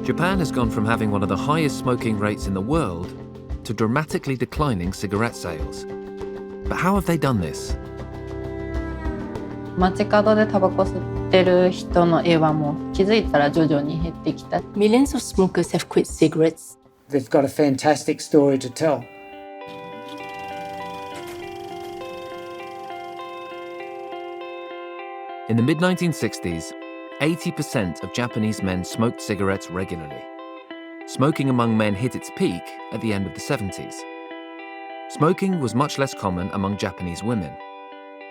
Japan has gone from having one of the highest smoking rates in the world to dramatically declining cigarette sales. But how have they done this? 街角でタバコ吸ってる人の絵はもう気づいたら徐々に減ってきた。Millions of smokers have quit cigarettes. They've got a fantastic story to tell. In the mid-1960s, 80% of Japanese men smoked cigarettes regularly. Smoking among men hit its peak at the end of the 70s. Smoking was much less common among Japanese women.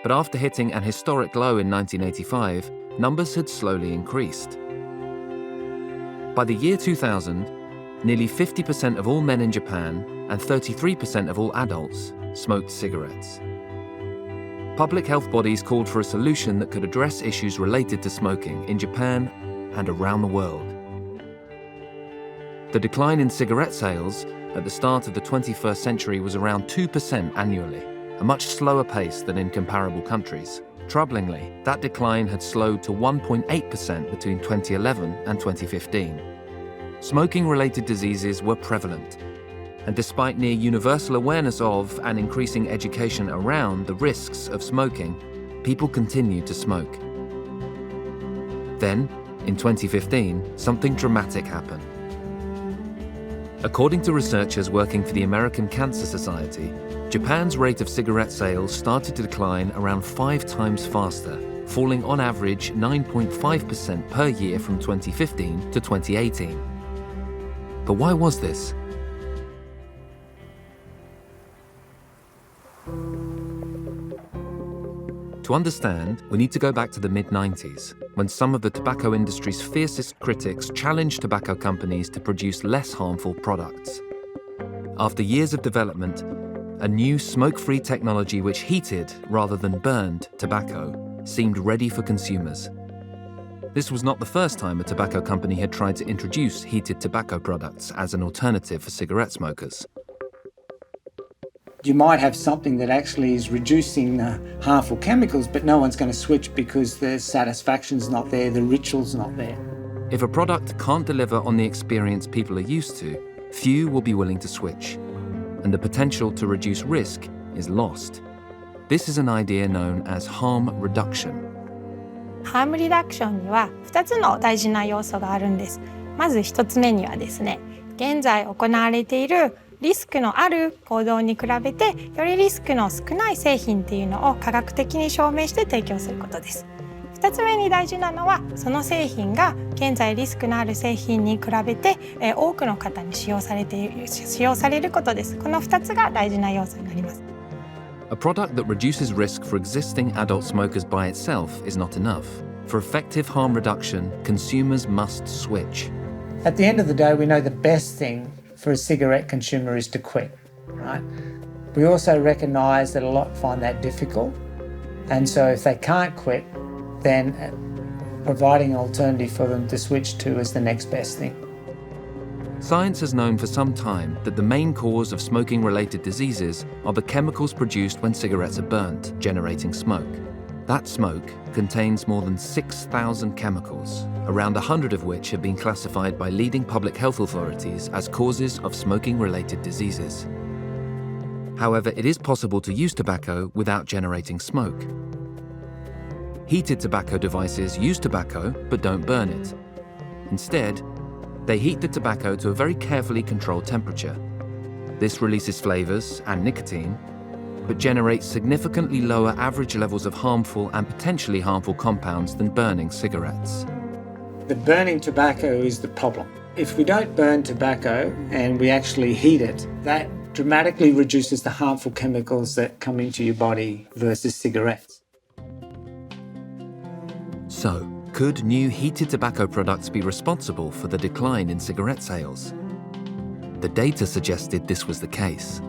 But after hitting an historic low in 1985, numbers had slowly increased. By the year 2000, nearly 50% of all men in Japan and 33% of all adults smoked cigarettes. Public health bodies called for a solution that could address issues related to smoking in Japan and around the world. The decline in cigarette sales at the start of the 21st century was around 2% annually, a much slower pace than in comparable countries. Troublingly, that decline had slowed to 1.8% between 2011 and 2015. Smoking-related diseases were prevalent, and despite near universal awareness of and increasing education around the risks of smoking, people continued to smoke. Then, in 2015, something dramatic happened. According to researchers working for the American Cancer Society, Japan's rate of cigarette sales started to decline around 5 times faster, falling on average 9.5% per year from 2015 to 2018. But why was this? To understand, we need to go back to the mid-90s, when some of the tobacco industry's fiercest critics challenged tobacco companies to produce less harmful products. After years of development, a new smoke-free technology which heated rather than burned tobacco seemed ready for consumers. This was not the first time a tobacco company had tried to introduce heated tobacco products as an alternative for cigarette smokers. You might have something that actually is reducing harmful chemicals, but no one's going to switch because the satisfaction's not there, the ritual's not there. If a product can't deliver on the experience people are used to, few will be willing to switch, and the potential to reduce risk is lost. This is an idea known as harm reduction. ハームリダクションには2つの大事な要素があるんです。まず1つ目にはですね、現在行われているリスクのある行動に比べてよりリスクの少ない製品っていうのを科学的に証明して提供することです。2つ目に大事なのはその製品が現在リスクのある製品に比べて多くの方に使用されることです。この2つが大事な要素になります。A product that reduces risk for existing adult smokers by itself is not enough. For effective harm reduction, consumers must switch. At the end of the day, we know the best thing for a cigarette consumer is to quit, right? We also recognise that a lot find that difficult, and so if they can't quit, then providing an alternative for them to switch to is the next best thing. Science has known for some time that the main cause of smoking-related diseases are the chemicals produced when cigarettes are burnt, generating smoke. That smoke contains more than 6,000 chemicals, around 100 of which have been classified by leading public health authorities as causes of smoking-related diseases. However, it is possible to use tobacco without generating smoke. Heated tobacco devices use tobacco but don't burn it. Instead, they heat the tobacco to a very carefully controlled temperature. This releases flavors and nicotine, but generates significantly lower average levels of harmful and potentially harmful compounds than burning cigarettes. The burning tobacco is the problem. If we don't burn tobacco and we actually heat it, that dramatically reduces the harmful chemicals that come into your body versus cigarettes. So, could new heated tobacco products be responsible for the decline in cigarette sales? The data suggested this was the case.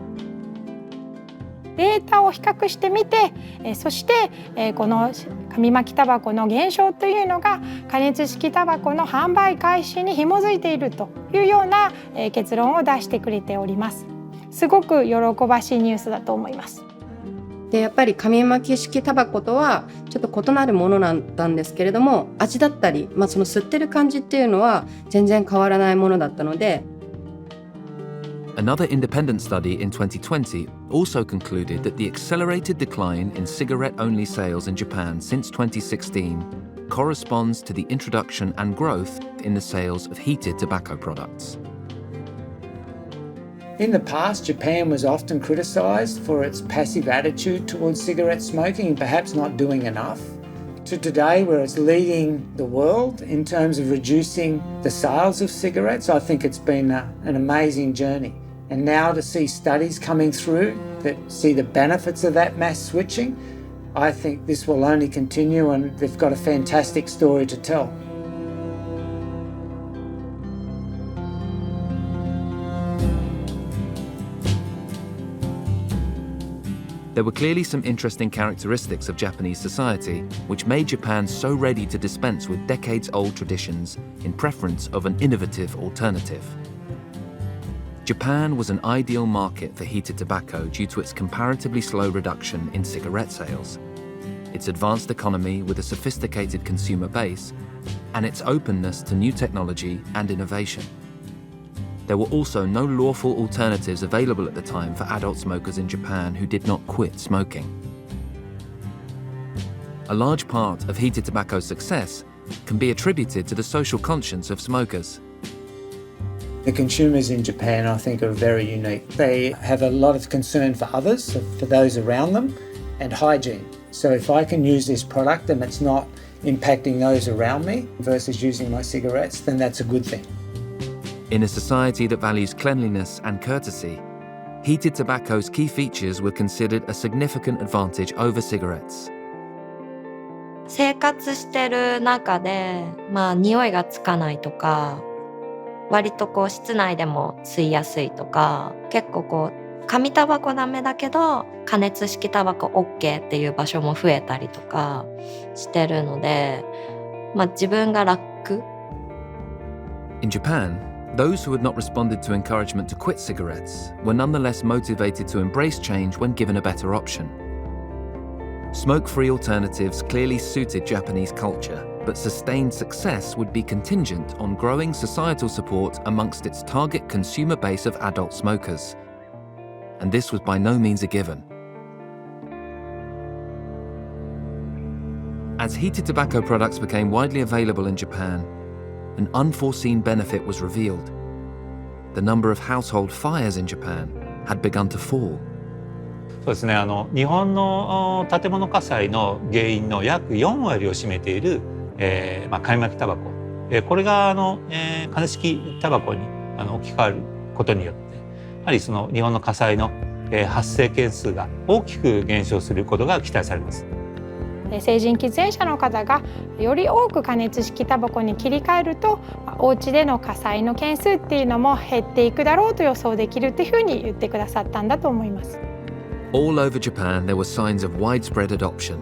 データを比較してみて、そしてこの紙巻きタバコの減少というのが加熱式タバコの販売開始に紐づいているというような結論を出してくれております。すごく喜ばしいニュースだと思います。でやっぱり紙巻き式タバコとはちょっと異なるものなんですけれども、味だったり、その吸ってる感じっていうのは全然変わらないものだったので。Another independent study in 2020 also concluded that the accelerated decline in cigarette-only sales in Japan since 2016 corresponds to the introduction and growth in the sales of heated tobacco products. In the past, Japan was often criticised for its passive attitude towards cigarette smoking and perhaps not doing enough. To today, where it's leading the world in terms of reducing the sales of cigarettes, I think it's been an amazing journey. And now to see studies coming through that see the benefits of that mass switching, I think this will only continue, and they've got a fantastic story to tell. There were clearly some interesting characteristics of Japanese society which made Japan so ready to dispense with decades-old traditions in preference of an innovative alternative. Japan was an ideal market for heated tobacco due to its comparatively slow reduction in cigarette sales, its advanced economy with a sophisticated consumer base, and its openness to new technology and innovation. There were also no lawful alternatives available at the time for adult smokers in Japan who did not quit smoking. A large part of heated tobacco's success can be attributed to the social conscience of smokers. The consumers in Japan, I think, are very unique. They have a lot of concern for others, for those around them, and hygiene. So if I can use this product and it's not impacting those around me versus using my cigarettes, then that's a good thing. In a society that values cleanliness and courtesy, heated tobacco's key features were considered a significant advantage over cigarettes. 生活してる中で、匂いがつかないとか、割と室内でも吸いやすいとか、結構紙タバコダメだけど加熱式タバコ OK っていう場所も増えたりとかしてるので、自分が楽。In Japan, those who had not responded to encouragement to quit cigarettes were nonetheless motivated to embrace change when given a better option. Smoke-free alternatives clearly suited Japanese culture, but sustained success would be contingent on growing societal support amongst its target consumer base of adult smokers. And this was by no means a given. As heated tobacco products became widely available in Japan, an unforeseen benefit was revealed. The number of household fires in Japan had begun to fall. そうですね、日本の建物火災の原因の約4割を占めている、紙巻きタバコ、これが加熱式タバコに置き換わることによって、やはりその日本の火災の、発生件数が大きく減少することが期待されます。成人喫煙者の方がより多く加熱式タバコに切り替えると、お家での火災の件数っていうのも減っていくだろうと予想できるっていうふうに言ってくださったんだと思います。All over Japan, there were signs of widespread adoption.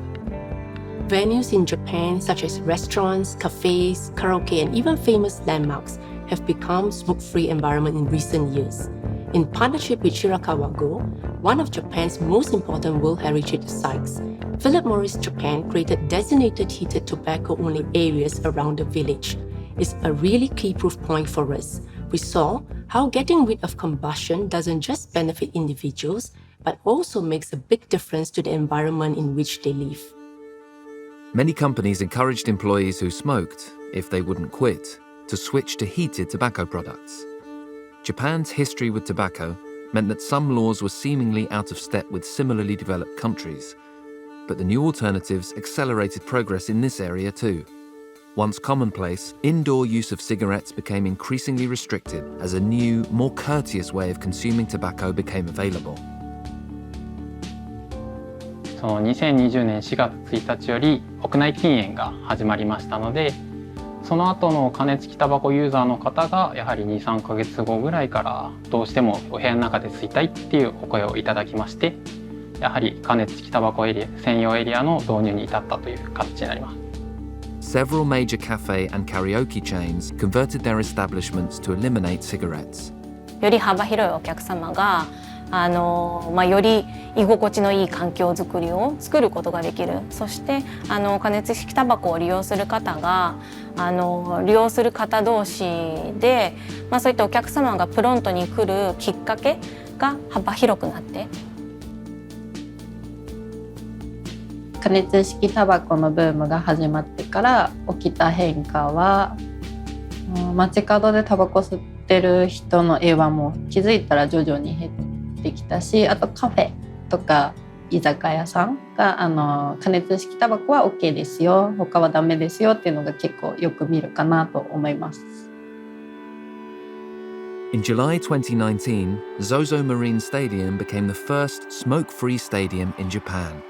Venues in Japan, such as restaurants, cafes, karaoke, and even famous landmarks, have become smoke-free environment in recent years. In partnership with Shirakawa Go, one of Japan's most important World Heritage sites, Philip Morris Japan created designated heated tobacco-only areas around the village. It's a really key proof point for us. We saw how getting rid of combustion doesn't just benefit individuals, but also makes a big difference to the environment in which they live. Many companies encouraged employees who smoked, if they wouldn't quit, to switch to heated tobacco products. Japan's history with tobacco meant that some laws were seemingly out of step with similarly developed countries, but the new alternatives accelerated progress in this area too. Once commonplace, indoor use of cigarettes became increasingly restricted as a new, more courteous way of consuming tobacco became available. 2020年4月1日より屋内禁煙が始まりましたので、その後の加熱式タバコユーザーの方がやはり 2,3 ヶ月後ぐらいからどうしてもお部屋の中で吸いたいっていうお声をいただきまして、やはり加熱式タバコエリア専用エリアの導入に至ったという形になります。Several major cafe and karaoke chains converted their establishments to eliminate cigarettes. より幅広いお客様がより居心地のいい環境づくりを作ることができる。そして加熱式タバコを利用する方が利用する方同士で、そういったお客様がプロントに来るきっかけが幅広くなって、加熱式タバコのブームが始まってから起きた変化は、街角でタバコ吸ってる人の絵はもう気づいたら徐々に減ってきたし、あとカフェとか居酒屋さんが加熱式タバコは OK ですよ、他はダメですよっていうのが結構よく見るかなと思います。In July 2019, Zozo Marine Stadium became the first smoke-free stadium in Japan.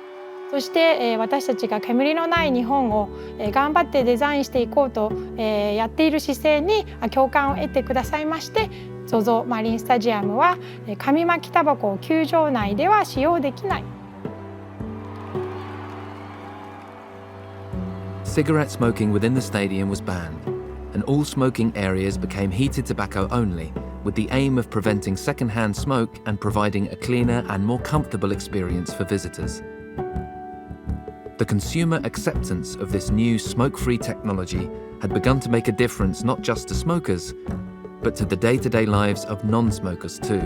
そして私たちが煙のない日本を頑張ってデザインしていこうとやっている姿勢に共感を得てくださいまして、 ZOZO マリンスタジアムは紙巻きタバコを球場内では使用できない。 Cigarette smoking within the stadium was banned, and all smoking areas became heated tobacco only, with the aim of preventing second-hand smoke and providing a cleaner and more comfortable experience for visitors. The consumer acceptance of this new smoke-free technology had begun to make a difference not just to smokers, but to the day-to-day lives of non-smokers too.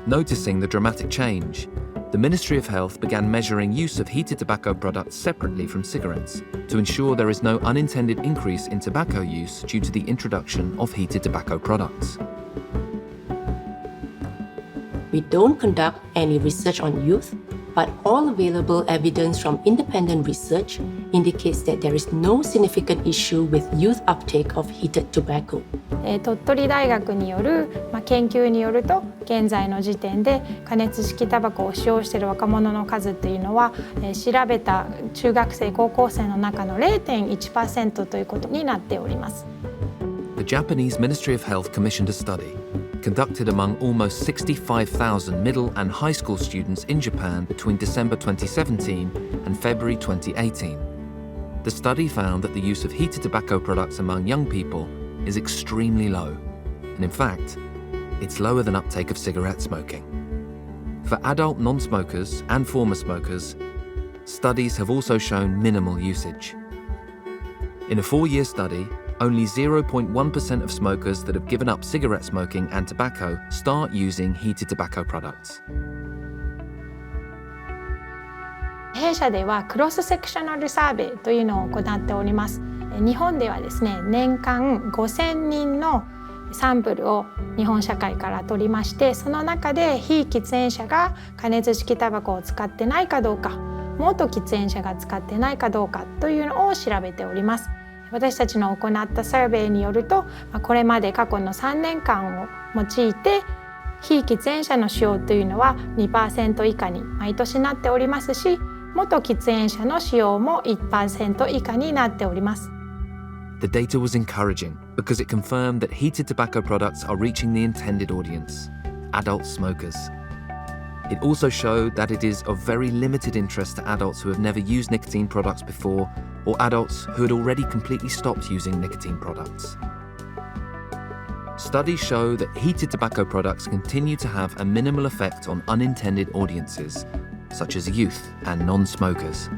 Noticing the dramatic change, the Ministry of Health began measuring use of heated tobacco products separately from cigarettes to ensure there is no unintended increase in tobacco use due to the introduction of heated tobacco products. We don't conduct any research on youth, but all available evidence from independent research indicates that there is no significant issue with youth uptake of heated tobacco. 鳥取大学による研究によると、現在の時点で加熱式タバコを使用している若者の数っていうのは調べた中学生高校生の中の 0.1% ということになっております。 The Japanese Ministry of Health commissioned a study conducted among almost 65,000 middle and high school students in Japan between December 2017 and February 2018. The study found that the use of heated tobacco products among young people is extremely low, and in fact, it's lower than uptake of cigarette smoking. For adult non-smokers and former smokers, studies have also shown minimal usage. In a 4-year study, only 0.1% of smokers that have given up cigarette smoking and tobacco start using heated tobacco products. 弊社ではクロスセクショナルサーベイというのを行っております。日本ではですね、年間5000人のサンプルを日本社会から取りまして、その中で非喫煙者が加熱式タバコを使ってないかどうか、元喫煙者が使ってないかどうかというのを調べております。私たちの行ったサーベイによると、これまで過去の3年間を用いて非喫煙者の使用というのは 2% 以下に毎年なっておりますし、元喫煙者の使用も 1% 以下になっております。 The data was encouraging because it confirmed that heated tobacco products are reaching the intended audience, adult smokers. It also showed that it is of very limited interest to adults who have never used nicotine products before, or adults who had already completely stopped using nicotine products. Studies show that heated tobacco products continue to have a minimal effect on unintended audiences, such as youth and non-smokers.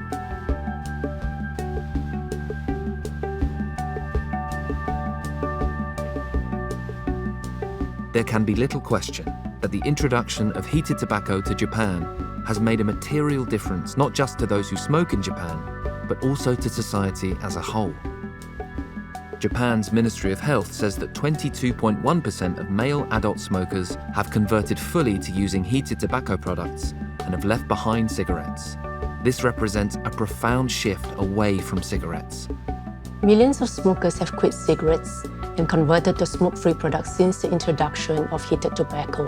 There can be little question that the introduction of heated tobacco to Japan has made a material difference not just to those who smoke in Japan, but also to society as a whole. Japan's Ministry of Health says that 22.1% of male adult smokers have converted fully to using heated tobacco products and have left behind cigarettes. This represents a profound shift away from cigarettes. Millions of smokers have quit cigarettes and converted to smoke-free products since the introduction of heated tobacco.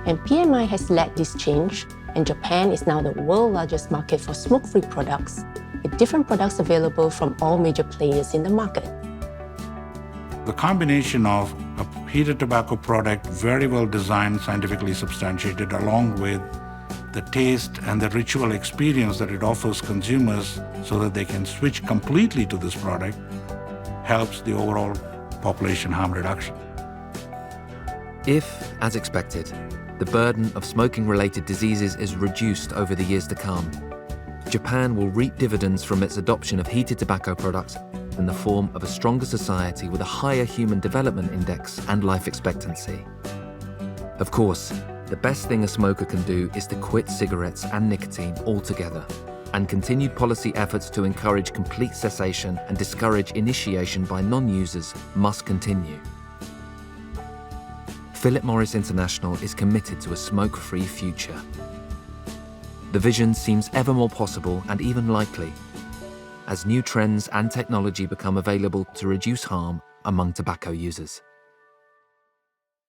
And PMI has led this change, and Japan is now the world's largest market for smoke-free products, with different products available from all major players in the market. The combination of a heated tobacco product, very well designed, scientifically substantiated, along with the taste and the ritual experience that it offers consumers so that they can switch completely to this product, helps the overall population harm reduction. If, as expected, the burden of smoking-related diseases is reduced over the years to come, Japan will reap dividends from its adoption of heated tobacco products in the form of a stronger society with a higher human development index and life expectancy. Of course, the best thing a smoker can do is to quit cigarettes and nicotine altogether, and continued policy efforts to encourage complete cessation and discourage initiation by non-users must continue. Philip Morris International is committed to a smoke-free future. The vision seems ever more possible and even likely as new trends and technology become available to reduce harm among tobacco users.